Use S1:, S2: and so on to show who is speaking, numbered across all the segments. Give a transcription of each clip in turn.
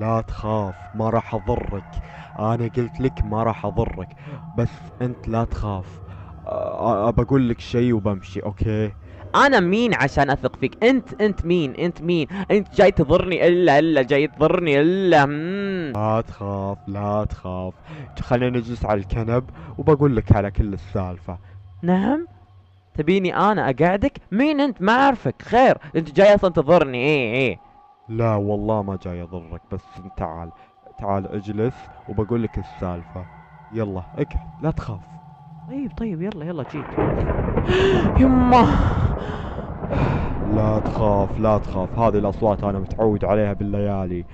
S1: لا تخاف، ما راح اضرك. انا قلت لك ما راح اضرك، بس انت لا تخاف. بقول لك شيء وبمشي، اوكي؟
S2: انا مين عشان اثق فيك؟ انت مين؟ انت جاي تضرني الا جاي تضرني الا
S1: لا تخاف لا تخاف. خلينا نجلس على الكنب وبقول لك على كل السالفة.
S2: نعم. تبيني انا اقعدك؟ مين انت؟ ما اعرفك. خير، انت جاي اصلا تضرني؟ ايه.
S1: لا والله ما جاي اضرك، بس تعال. تعال اجلس وبقول لك السالفة. يلا اقعد، لا تخاف.
S2: طيب يلا جيت. يما.
S1: لا تخاف لا تخاف، هذه الاصوات انا متعود عليها بالليالي.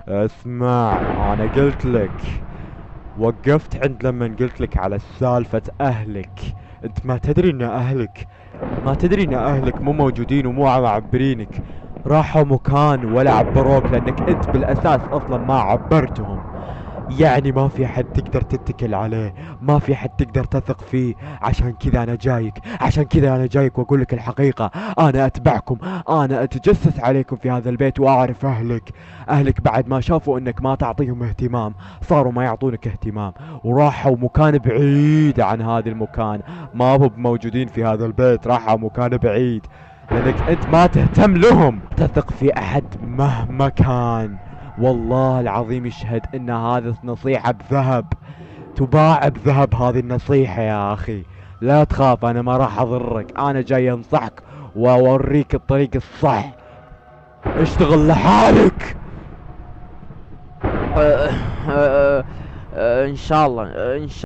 S1: اسمع، انا قلت لك، وقفت عند لما قلت لك على سالفة اهلك. انت ما تدري ان اهلك، ما تدري ان اهلك مو موجودين ومو معبرينك. راحوا مكان ولا عبروك لانك انت بالاساس اصلا ما عبرتهم. يعني ما في حد تقدر تتكل عليه، ما في حد تقدر تثق فيه. عشان كذا انا جايك، عشان كذا انا جايك واقول لك الحقيقة. انا اتبعكم، انا اتجسس عليكم في هذا البيت واعرف اهلك. اهلك بعد ما شافوا انك ما تعطيهم اهتمام صاروا ما يعطونك اهتمام، وراحوا مكان بعيد عن هذا المكان. ما هو موجودين في هذا البيت، راحوا مكان بعيد لانك انت ما تهتم لهم، تثق في احد مهما كان. والله العظيم يشهد ان هذه نصيحة بذهب، تباع بذهب هذه النصيحة يا اخي. لا تخاف، انا ما راح اضرك، انا جاي انصحك واوريك الطريق الصح. اشتغل لحالك.
S2: أه أه أه ان شاء الله، ان شاء